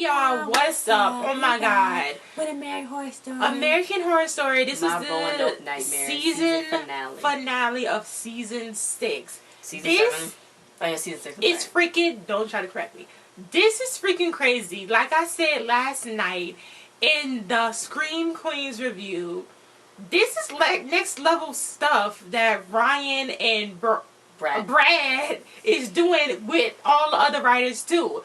y'all, what's up? Oh my god. With American Horror Story. American Horror Story. This was the Roanoke season finale of season 6. Season 7? Oh yeah, season 6. It's freaking, don't try to correct me. This is freaking crazy. Like I said last night in the Scream Queens review, this is like next level stuff that Ryan and Brad is doing with all the other writers too.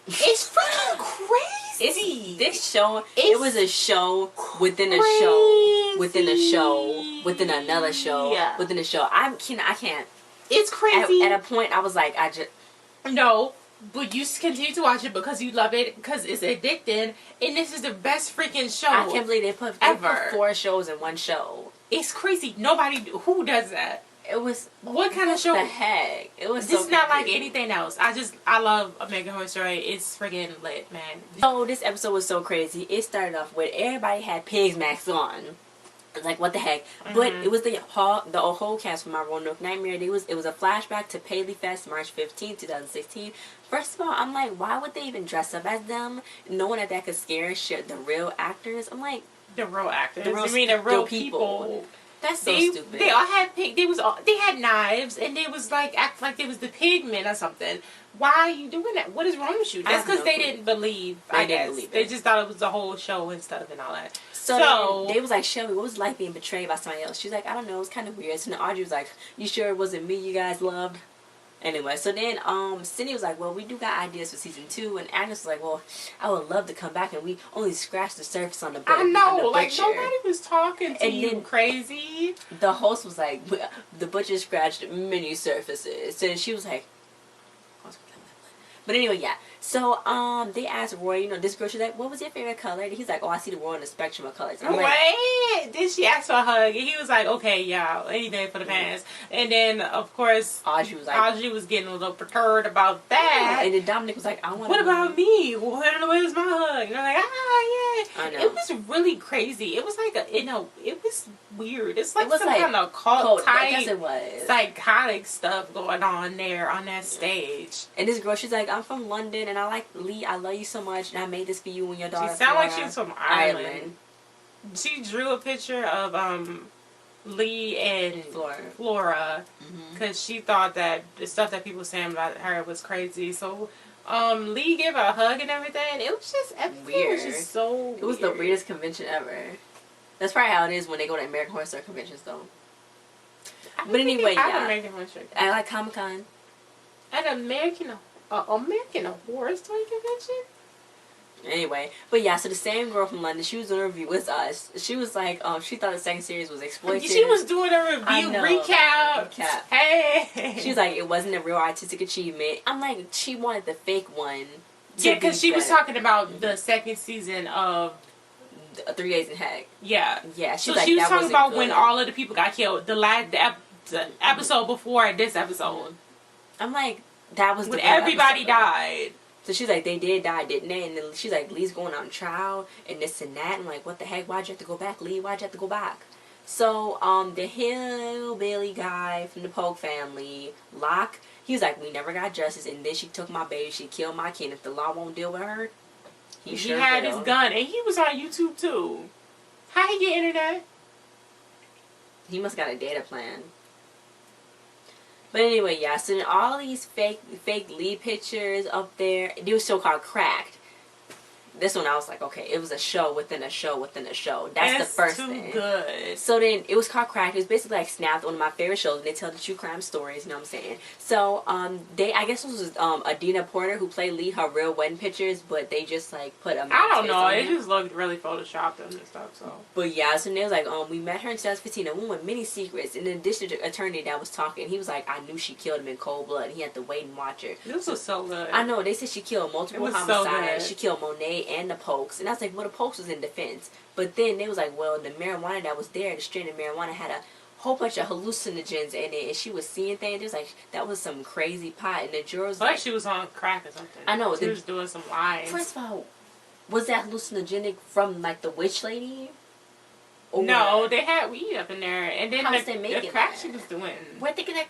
It's freaking crazy. This show, it was a show within a show within a show within another show within a show. I can't. It's crazy. At a point, I was like, no. But you continue to watch it because you love it, because it's addicting, and this is the best freaking show. I can't believe they put 4 shows in one show. It's crazy. Who does that? It was, what kind of show? The heck? It was. This is not like anything else. I love American Horror Story. It's freaking lit, man. Oh, this episode was so crazy. It started off with everybody had pigs masks on. Like, what the heck? But it was the whole cast from my Roanoke Nightmare. It was a flashback to Paley Fest, March 15th, 2016. First of all, I'm like, why would they even dress up as them, knowing that could scare the real actors? I'm like, the real actors? You mean the real people? That's so stupid. They all had they had knives, and they was like act like they was the pigmen or something. Why are you doing that? What is wrong with you? That's because they didn't believe. I guess they just thought it was the whole show and stuff and all that. So they was like, Shelby, what was it like being betrayed by somebody else? She's like, I don't know, it was kind of weird. So then Audrey was like, you sure it wasn't me you guys loved? Anyway, so then Cindy was like, well, we do got ideas for season 2, and Agnes was like, well, I would love to come back, and we only scratched the surface on the book. I know, like nobody was talking to you, then crazy. The host was like, the butcher scratched many surfaces. So she was like, but anyway, yeah. So, they asked Roy, this girl, she's like, what was your favorite color? And he's like, oh, I see the world in the spectrum of colors. I'm like, then she asked for a hug, and he was like, okay, yeah, anything for the pants. And then, of course, Audrey was getting a little perturbed about that. And then Dominic was like, I want to. What about me? Where's my hug? And I'm like, yeah. I know. It was really crazy. It was like it was weird. It's like some like kind of cult type, I guess it was psychotic stuff going on there on that stage. And this girl, she's like, I'm from London, and I like Lee. I love you so much, and I made this for you and your daughter. She sounded like she was from Ireland. She drew a picture of Lee and Flora because she thought that the stuff that people were saying about her was crazy. So Lee gave her a hug and everything. It was just weird. It was just so weird. It was the weirdest convention ever. That's probably how it is when they go to American Horror Story conventions, though. But anyway, American Horror Story. I like Comic-Con. An American Horror Story convention? Anyway, but yeah, so the same girl from London, she was doing a review with us. She was like, she thought the second series was exploitive. She was doing a review recap. Hey! She was like, it wasn't a real artistic achievement. I'm like, she wanted the fake one. Yeah, because she was talking about the second season of 3 Days in Heck. Yeah. Yeah, she was talking about when all of the people got killed. The episode before this episode. I'm like, that was when everybody died. So she's like, they did die, didn't they? And then she's like, Lee's going on trial and this and that. I'm like, what the heck? Why'd you have to go back, Lee? Why'd you have to go back? So, the hillbilly guy from the Polk family, Locke, he was like, we never got justice, and then she took my baby, she killed my kid. If the law won't deal with her, he had his gun, and he was on YouTube too. How he get internet? He must got a data plan. But anyway, yeah, so then all these fake lead pictures up there, they were so-called cracked. This one I was like, okay, it was a show within a show within a show. That's the first thing. Good. So then it was called Cracked. It was basically like Snapped, one of my favorite shows. And they tell the true crime stories, you know what I'm saying? So I guess it was Adina Porter who played Lee, her real wedding pictures, but they just like put a. I don't know. It just looked really photoshopped and stuff. So. But yeah, so they was like, we met her in 2015, a woman with many secrets. And then the district attorney that was talking, he was like, I knew she killed him in cold blood. And he had to wait and watch her. This was so good. I know. They said she killed multiple homicides. She killed Monet and the Polks. And I was like, well, the Polks was in defense. But then they was like, well, the marijuana that was there, the strain of marijuana had a whole bunch of hallucinogens in it. And she was seeing things. It was like, that was some crazy pot. And the jurors like she was on crack or something. I know. She was doing some lines. First of all, was that hallucinogenic from, like, the witch lady? Or no, they had weed up in there. And then the crack she was doing. Where'd they get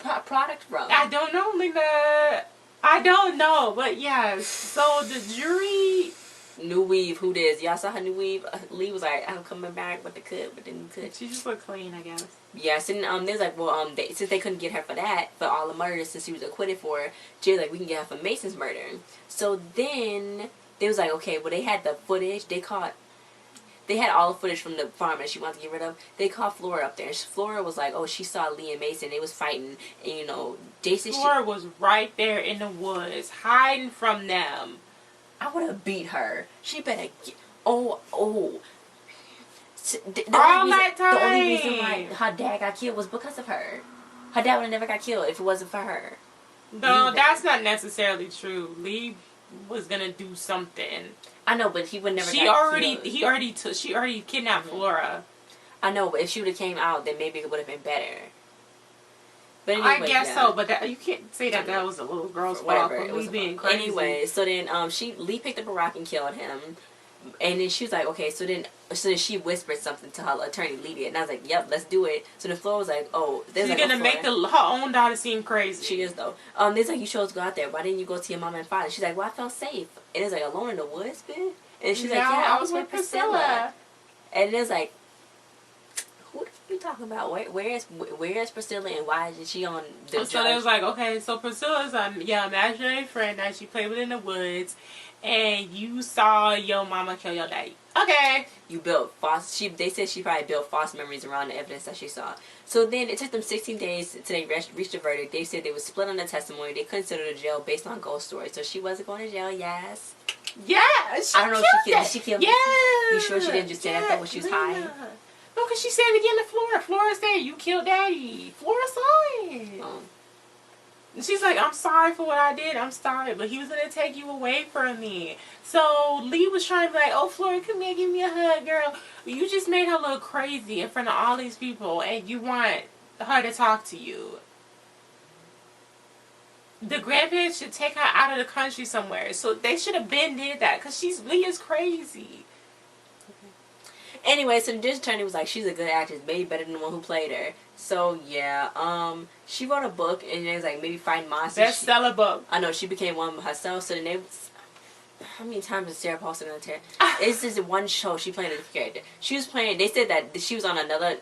that product from? I don't know, Lena. I don't know, but yes. So the jury. New weave, who this? Y'all saw her new weave? Lee was like, I'm coming back with the new cut. She just looked clean, I guess. Yes, and they was like, well, since they couldn't get her for that, for all the murders, since she was acquitted for, Jay was like, we can get her for Mason's murder. So then they was like, okay, well, they had the footage. They had all the footage from the farm that she wanted to get rid of. They called Flora up there. And Flora was like, oh, she saw Lee and Mason. They was fighting, and you know, Jason. Flora was right there in the woods, hiding from them. I would have beat her. She better get. Oh. All that time. The only reason why her dad got killed was because of her. Her dad would have never got killed if it wasn't for her. No, that's not necessarily true. Lee was gonna do something. I know, but he would never. She already kidnapped Flora. I know, but if she would have came out, then maybe it would have been better. But anyway, I guess so, but you can't say that was a little girl's fault for Lee being crazy. Anyway, so then Lee picked up a rock and killed him, and then she was like, okay, so then she whispered something to her attorney, Lee did, and I was like, yep, let's do it. So then Flora was like, oh, she's like, gonna make her own daughter seem crazy. She is though. There's like, you chose to go out there. Why didn't you go to your mom and father? She's like, well, I felt safe. And it's like alone in the woods, man. And she's like, yeah, I was with Priscilla. And it's like, who are you talking about? Where is Priscilla and why is she on the So it was like, okay, so Priscilla's imaginary friend that she played with in the woods, and you saw your mama kill your daddy. Okay. You built false. They said she probably built false memories around the evidence that she saw. So then it took them 16 days to they reached a verdict. They said they would split on the testimony. They couldn't send her to jail based on ghost stories. So she wasn't going to jail. Yes. Yeah. I don't know if she killed. Yeah. You sure she didn't just say that when she was high? No, because she said it again to Flora. Flora said, you killed daddy. Flora saw it. And she's like, I'm sorry for what I did. I'm sorry. But he was going to take you away from me. So Lee was trying to be like, oh, Flora, come here, give me a hug, girl. You just made her look crazy in front of all these people. And you want her to talk to you. The grandparents should take her out of the country somewhere. So they should have been did that. Because Lee is crazy. Anyway, so the district attorney was like, she's a good actress, maybe better than the one who played her. So, yeah, she wrote a book, and it was like, maybe fighting monsters. Bestseller book. I know, she became one herself, so then they... How many times is Sarah Paulson on there? It's just one show she played a character. She was playing... They said that she was on another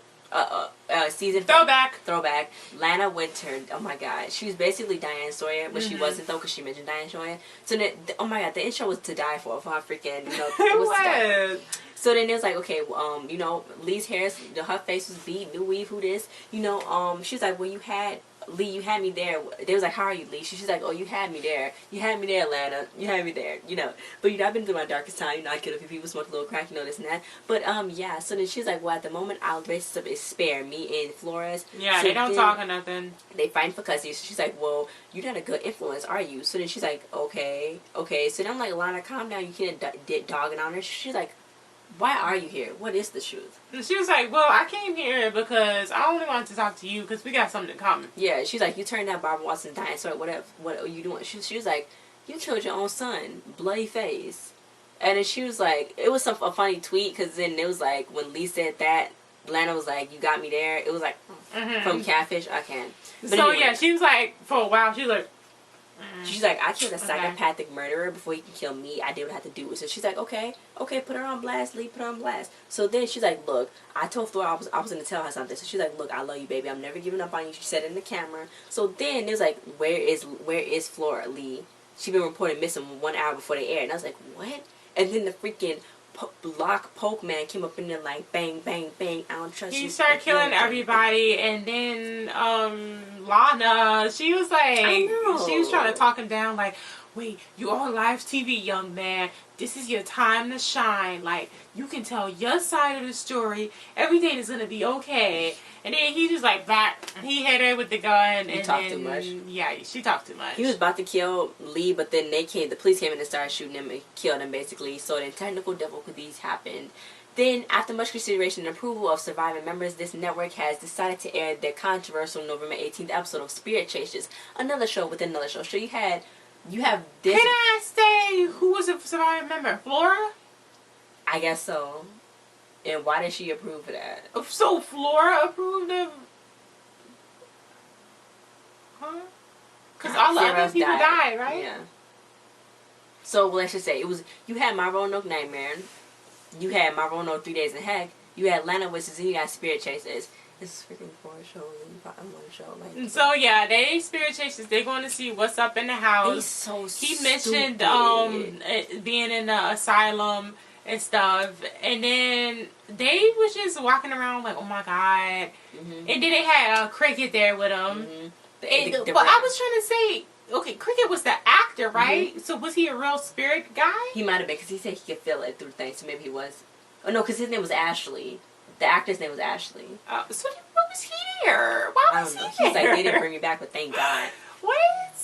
season... Throwback. Lana Winters. Oh, my God. She was basically Diane Sawyer, but she wasn't, though, because she mentioned Diane Sawyer. So, then, oh, my God, the intro was to die for her freaking... You know, it was. So then it was like, okay, you know, Lee's hair, her face was beat, new weave, who this? You know, she was like, well, Lee, you had me there. They was like, how are you, Lee? She's like, oh, you had me there. You had me there, Lana. You had me there, you know. But, you know, I've been through my darkest time. You know, I killed a few people, smoked a little crack, you know, this and that. But, yeah, so then she's like, well, at the moment, our relationship is spare, me and Flores. Yeah, so they don't talk or nothing. They fighting for custody. So she's like, well, you're not a good influence, are you? So then she's like, okay. So then I'm like, Lana, calm down. You can't dogging on her. She's like, why are you here? What is the truth? And she was like, well, I came here because I only wanted to talk to you because we got something in common. Yeah, she's like, you turned down Barbara Watson dinosaur, what are you doing? She was like, you killed your own son, bloody face. And then she was like, it was a funny tweet, because then it was like, when Lee said that, Lana was like, you got me there. It was like, from Catfish, I can't. But so anyway, yeah, she was like, for a while, she was like, she's like, I killed a psychopathic murderer before he can kill me. I did what I had to do. So she's like, okay, put her on blast, Lee, put her on blast. So then she's like, look, I told Flora I was going to tell her something. So she's like, look, I love you, baby. I'm never giving up on you. She said it in the camera. So then it was like, where is Flora, Lee? She been reported missing 1 hour before they aired. And I was like, what? And then the freaking block poke man came up in there like, bang, bang, bang, I don't trust you. He started killing everybody, and then Lana, she was like, she was trying to talk him down like, wait, you on live TV, young man. This is your time to shine. Like, you can tell your side of the story. Everything is going to be okay. And then he just like back. He hit her with the gun. He talked too much. Yeah, she talked too much. He was about to kill Lee, but then the police came in and started shooting him and killed him basically. So then technical difficulties happened. Then, after much consideration and approval of surviving members, this network has decided to air their controversial November 18th episode of Spirit Chasers, another show within another show. So you have this. Can I say who was a surviving member? Flora? I guess so. And why did she approve of that? So Flora approved of... Huh? Because all the other else people died, right? Yeah. So let's just say you had my Roanoke Nightmare, you had my Roanoke 3 Days in Heck, you had Lana Winters, and you got Spirit Chasers. This is freaking 4 shows in one show. Like, so yeah, they Spirit Chasers. They're going to see what's up in the house. He's so he mentioned being in the asylum and stuff, and then they was just walking around like, oh my god. And then they had a Cricket there with them. But I was trying to say, okay, Cricket was the actor, right? So was he a real spirit guy? He might have been, because he said he could feel it through things, so maybe he was. Oh no, because his name was Ashley. The actor's name was Ashley. So then what was he there? Why was he there? He's like, they didn't bring me back, but thank God. What?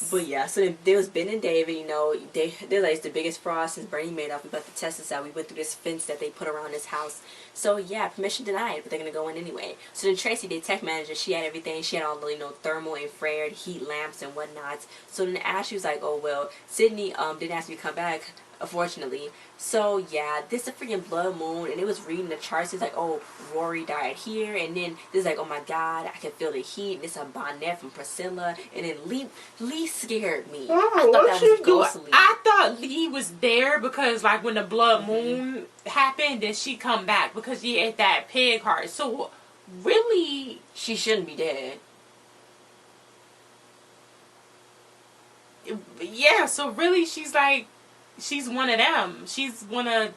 But yeah, so then there was Ben and David, you know, they're like, it's the biggest fraud since Bernie Madoff. We about to test this out. We went through this fence that they put around this house. So yeah, permission denied, but they're going to go in anyway. So then Tracy, the tech manager, she had everything. She had all the, you know, thermal infrared heat lamps and whatnot. So then Ashley was like, oh, well, Sydney didn't ask me to come back, unfortunately. So yeah, this is a freaking blood moon, and it was reading the charts. It's like, oh, Rory died here, and then this like, oh my god, I can feel the heat. And it's a bonnet from Priscilla, and then Lee scared me. I thought that was ghostly. I thought Lee was there because like when the blood moon happened, then she come back because she ate that pig heart. So really, she shouldn't be dead. Yeah, so really she's like, she's one of them. She's one of,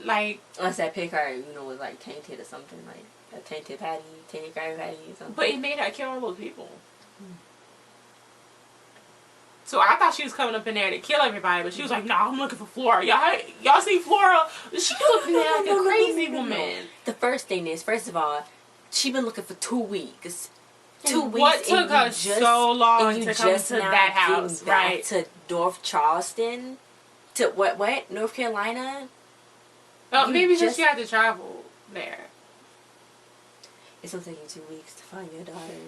like... Unless that pig heart, you know, was, like, tainted or something. Like, a tainted patty, tainted crab patty or something. But it made her kill all those people. So I thought she was coming up in there to kill everybody, but she was like, nah, I'm looking for Flora. Y'all see Flora? She was looking like a crazy woman. The first thing is, first of all, she been looking for 2 weeks. 2 weeks. What took her so long to come to that house, right? To North Charleston? To what? North Carolina? Oh, maybe just she had to travel there. It's gonna take you 2 weeks to find your daughter.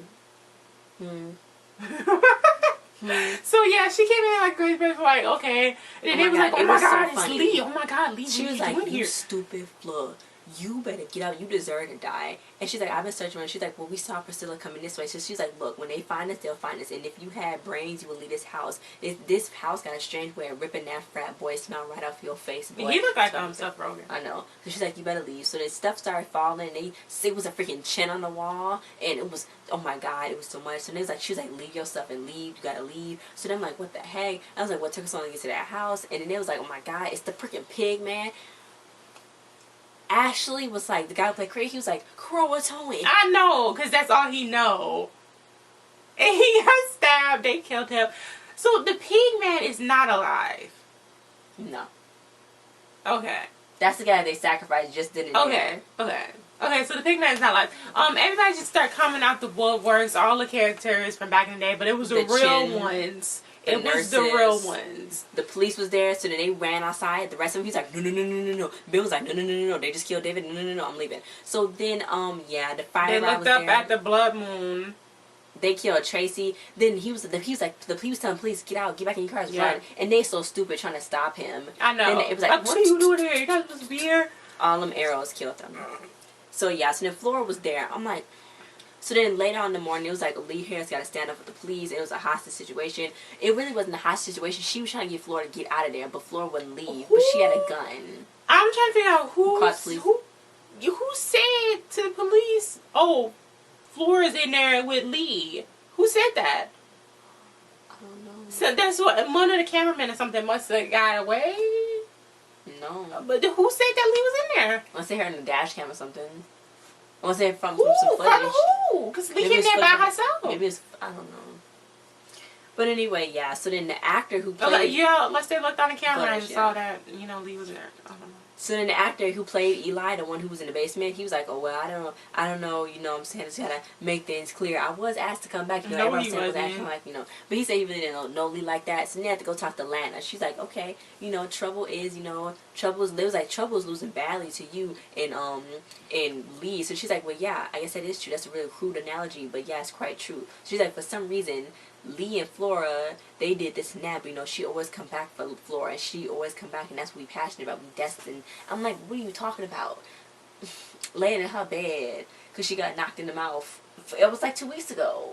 So yeah, she came in like crazy, like okay, and then they was like, oh my god, it's Lee. Oh my god, Lee. She was like, you stupid Flo. You better get out. You deserve to die. And she's like, I've been searching around. She's like, well, we saw Priscilla coming this way. So she's like, look, when they find us, they'll find us. And if you had brains, you would leave this house. This house got a strange way of ripping that frat boy smell right off your face. Boy. He looked like Seth Rogen. I know. So she's like, you better leave. So then stuff started falling. It was a freaking chin on the wall. And it was, oh my God, it was so much. So then she was like, leave your stuff and leave. You gotta leave. So then I'm like, what the heck? I was like, what took us so long to get to that house? And then it was like, oh my God, it's the freaking pig, man. Ashley was like, the guy who played Craig, he was like, Croatoan. I know, because that's all he know. And he got stabbed. They killed him. So the pig man is not alive. No. Okay. That's the guy they sacrificed, just didn't. Okay. Okay, so the pig man is not alive. Everybody just start coming out the woodworks, all the characters from back in the day, but it was the real ones. It was the real ones. The police was there, so then they ran outside. The rest of them, he's like, no. Bill was like, no. They just killed David. No, I'm leaving. So then, yeah, the fire. They looked up at the blood moon. They killed Tracy. Then he was like, the police telling police, get out, get back in your cars, run. And they so stupid trying to stop him. I know. Then it was like, what are you doing here? You guys supposed to be here? All them arrows killed them. So yeah, so then Flora was there. I'm like. So then later on in the morning, it was like Lee Harris got to stand up with the police. It was a hostage situation. It really wasn't a hostage situation. She was trying to get Flora to get out of there, but Flora wouldn't leave. But she had a gun. I'm trying to figure out who said to the police, oh, Flora's in there with Lee. Who said that? I don't know. So that's what one of the cameramen or something must have got away. No. But who said that Lee was in there? Unless they heard in the dash cam or something. Unless they from some footage. From who? Because Lee came there by herself. Maybe it's, I don't know. But anyway, yeah. So then the actor who played... unless they looked on the camera and saw that, Lee was there. I don't know. So then the actor who played Eli, the one who was in the basement, he was like, oh, well, I don't know, I'm saying, just gotta make things clear. I was asked to come back, everyone said was acting like, but he said he really didn't know Lee like that, so then they had to go talk to Lana. She's like, okay, trouble is losing badly to you and Lee. So she's like, well, yeah, I guess that is true. That's a really crude analogy, but yeah, it's quite true. She's like, for some reason, Lee and Flora, they did this nap, she always come back for Flora, and she always come back, and that's what we passionate about, we destined. I'm like, what are you talking about? Laying in her bed, because she got knocked in the mouth. It was like 2 weeks ago.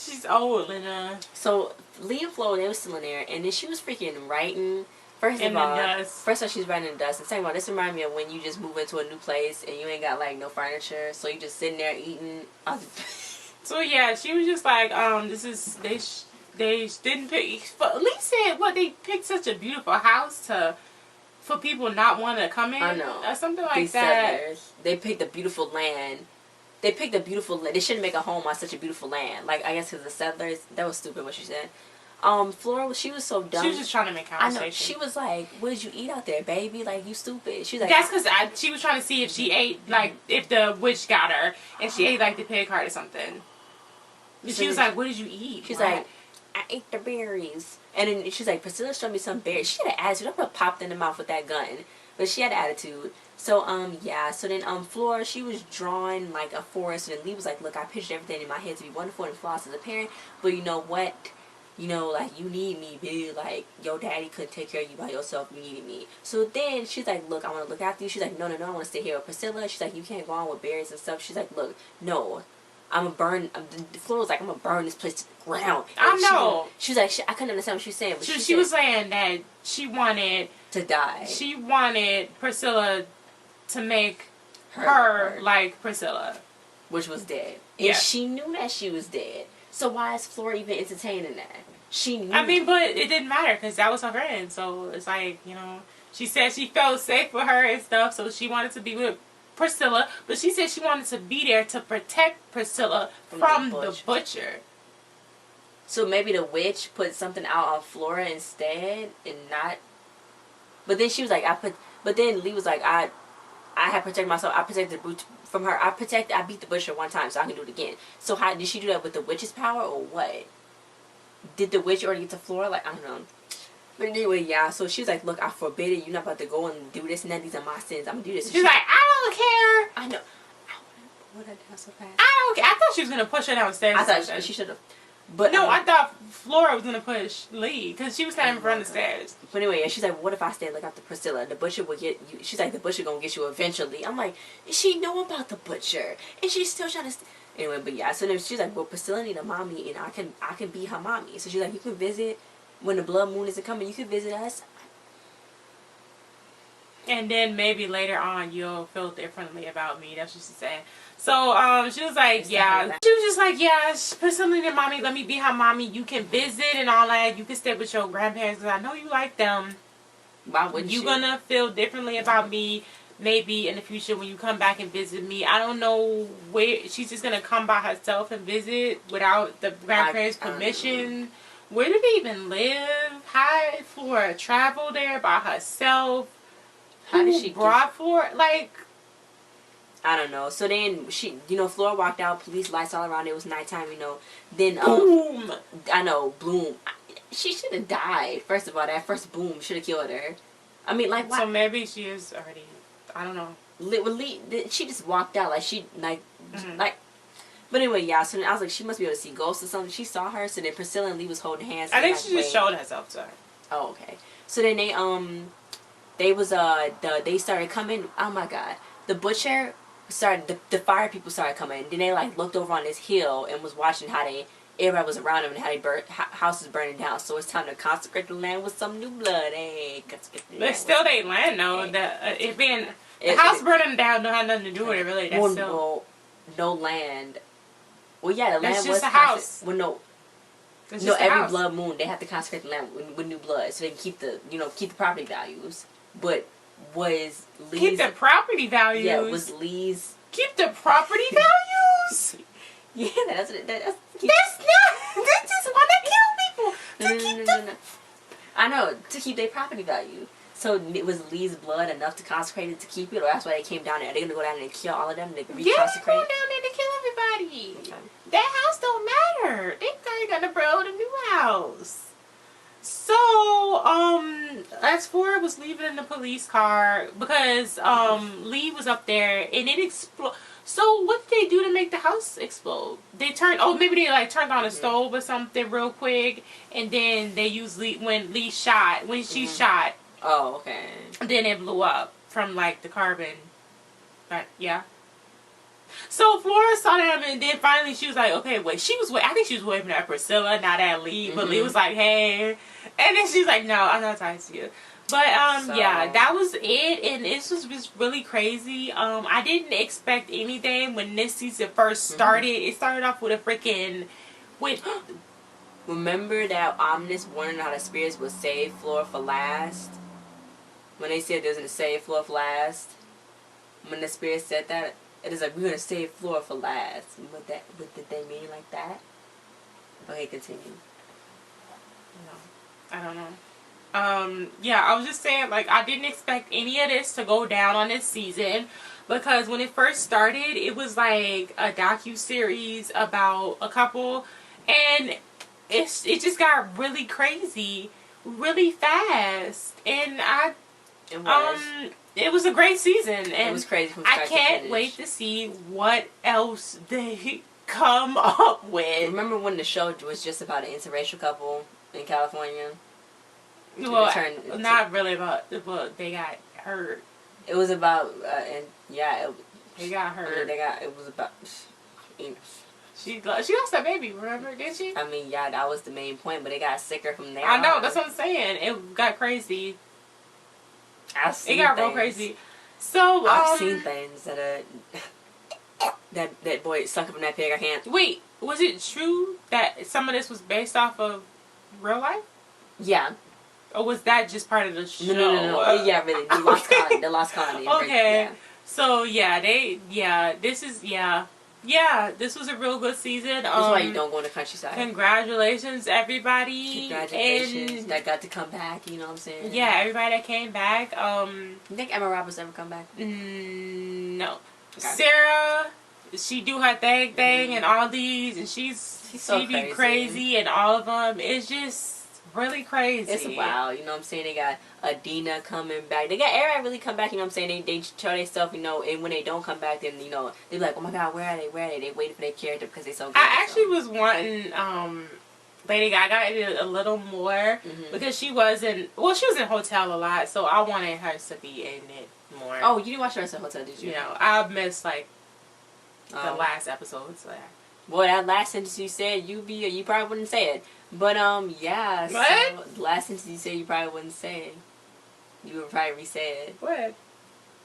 She's old, Lena. So Lee and Flo, they were still in there, and then she was freaking writing. First In of all, the dust. she's writing in the dust. And second of all, this reminds me of when you just move into a new place and you ain't got like no furniture, so you just sitting there eating. So yeah, she was just like, this is they didn't pick. But Lee said, what, they picked such a beautiful house for people not want to come in. I know, or something like these that. settlers, they picked a beautiful land. They picked a beautiful. They shouldn't make a home on such a beautiful land. Like, I guess because the settlers. That was stupid what she said. Flora, she was so dumb. She was just trying to make conversation. I know. She was like, "What did you eat out there, baby? Like, you stupid." She was like, "That's because she was trying to see if she ate, like, if the witch got her, and she ate like the pig heart or something." And she was like, "What did you eat?" She's like, "I ate the berries." And then she's like, "Priscilla showed me some berries." She had an attitude. I would have popped in the mouth with that gun, but she had an attitude. So yeah. So then Flora, she was drawing like a forest, and then Lee was like, "Look, I pictured everything in my head to be wonderful and flawless as a parent, but you know what? You know, like, you need me, baby. Like, your daddy couldn't take care of you by yourself. You needed me." So then she's like, "Look, I want to look after you." She's like, "No, I want to stay here with Priscilla." She's like, "You can't go on with berries and stuff." She's like, "Look, no. I'm going to burn." The floor was like, "I'm going to burn this place to the ground." I know. She was like, I couldn't understand what she was saying. But she was saying that she wanted to die. She wanted Priscilla to make her like Priscilla. Which was dead. And she knew that she was dead. So why is Flora even entertaining that? She knew. I mean, but it didn't matter because that was her friend. So it's like, you know, she said she felt safe with her and stuff, so she wanted to be with Priscilla. But she said she wanted to be there to protect Priscilla from the butcher. So maybe the witch put something out on Flora instead and not. But then she was like, But then Lee was like, I had protected myself. I protected the from her. I beat the butcher one time, so I can do it again. So how did she do that with the witch's power or what? Did the witch already get to Flora? Like, I don't know. But anyway, yeah. So she was like, "Look, I forbid it. You're not about to go and do this and that. These are my sins. I'm gonna do this." She's like, "I don't care." I know. What I did so fast. I don't care. I thought she was gonna push her downstairs. I thought she should have. But no, I thought Flora was gonna push Lee because she was standing in front of the stairs. But anyway, she's like, "What if I stay and look after Priscilla? The butcher will get you." She's like, "The butcher gonna get you eventually." I'm like, she know about the butcher, and she's still trying to. Anyway, but yeah. So then she's like, "Well, Priscilla need a mommy, and I can be her mommy." So she's like, "You can visit when the blood moon isn't coming. You can visit us." And then maybe later on you'll feel differently about me. That's what she said. So she was like, yeah. She was just like, yeah, Priscilla and mommy, let me be her mommy. You can visit and all that. You can stay with your grandparents because I know you like them. Why wouldn't you? You're gonna feel differently about me maybe in the future when you come back and visit me. I don't know where she's just gonna come by herself and visit without the grandparents' permission. Where do they even live? How Flora travel there by herself? How did she brought Flora? Like, I don't know. So then she, Flora walked out. Police lights all around. It was nighttime. Then boom. I know, boom. She should have died. First of all, that first boom should have killed her. I mean, like, why? So maybe she is already. I don't know. She just walked out like she like. But anyway, yeah. So then I was like, she must be able to see ghosts or something. She saw her. So then Priscilla and Lee was holding hands. I think she just showed herself to her. Oh, okay. So then they started coming. Oh my God, the butcher started. The fire people started coming. Then they like looked over on this hill and was watching how everybody was around them and how houses burning down. So it's time to consecrate the land with some new blood. Hey, but still, they land though. The house burning down don't have nothing to do with it really. That's still no land. Well, yeah, the land was just a house. Well, no. It's no, every blood moon they have to consecrate the land with new blood so they can keep the property values. But was Lee's... Keep the property values? Yeah, was Lee's... Keep the property values? Yeah, that's what that's not... They just want to kill people. No. I know, to keep their property value. So was Lee's blood enough to consecrate it to keep it? Or that's why they came down there? Are they going to go down there and kill all of them? They reconsecrate? Yeah, they go down there to kill everybody. Okay. That house don't matter. They got to build a new house. So, as Flora was leaving in the police car, because, Lee was up there, and it exploded. So, what did they do to make the house explode? They turned on a stove or something real quick, and then they used when she shot. Oh, okay. Then it blew up from, like, the carbon. But, yeah. So Flora saw them, and then finally she was like, okay, wait. I think she was waving at Priscilla, not at Lee. But Lee was like, hey. And then she's like, no, I'm not talking to you. But, yeah, that was it. And this was just really crazy. I didn't expect anything when this season first started. It started off with a freaking... Remember that ominous warning how the spirits would save Flora for last? When they said they was going to save Flora for last? When the spirits said that, it is like, we're going to save Flora for last. What did they mean like that? Okay, continue. No, I don't know. Yeah, I was just saying, like, I didn't expect any of this to go down on this season. Because when it first started, it was like a docu-series about a couple. And it just got really crazy really fast. And it was a great season. And it was crazy from start I can't to finish. wait to see what else they come up with. Remember when the show was just about an interracial couple in California? Well, not really about, but they got hurt. It was about, they got hurt. It was about, she lost that baby, remember, didn't she? I mean, yeah, that was the main point, but it got sicker from there. I know, that's what I'm saying. It got crazy. It got real crazy. So, I've seen things that boy sucked up in that pig. I can't. Wait, was it true that some of this was based off of real life? Yeah. Or was that just part of the show? No. Yeah, really. The Lost Colony. Okay. Yeah. So, this was a real good season. That's why you don't go in the countryside. Congratulations, everybody. Congratulations. That got to come back, you know what I'm saying? Yeah, everybody that came back. You think Emma Roberts ever come back? No. Okay. Sarah, she do her thing and all these, and she so be crazy and all of them. It's just really crazy. It's wild, you know what I'm saying? They got Adina coming back. They got everybody really come back, you know what I'm saying? They show their stuff, you know, and when they don't come back, then, you know, they be like, oh my god, where are they? They waiting for their character because they so good. I actually was wanting Lady Gaga a little more because she was in Hotel a lot, so I wanted her to be in it more. Oh, you didn't watch the rest of Hotel, did you? You know, I missed like the last episode. So. Boy, that last sentence you said, you probably wouldn't say it. But yeah. What? So, the last sentence you said, you probably wouldn't say it. You would probably re-say it. What?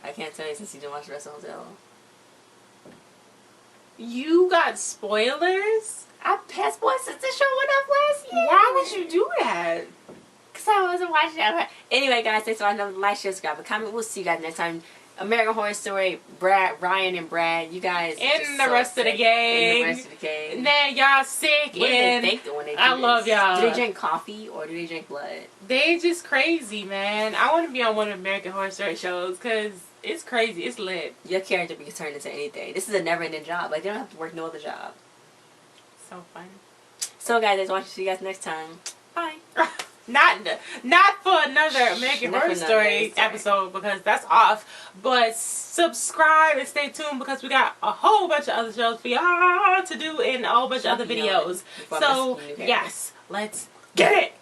I can't tell you since you didn't watch the rest of Hotel. You got spoilers? I passed boy since the show went up last year. Why would you do that? Because I wasn't watching it. Anyway, guys, thanks for watching. Like, share, subscribe, and comment. We'll see you guys next time. American Horror Story, Ryan and Brad, you guys. And the rest of the gang. Nah, y'all sick. What do they think when they do I love y'all. Do they drink coffee or do they drink blood? They just crazy, man. I want to be on one of the American Horror Story shows because it's crazy. It's lit. Your character be turned into anything. This is a never-ending job. Like, they don't have to work no other job. So fun. So, guys, let's watch. See you guys next time. Bye. Not for another American Horror Story episode because that's off. But subscribe and stay tuned because we got a whole bunch of other shows for y'all to do and a whole bunch of other videos. So, yes, let's get it.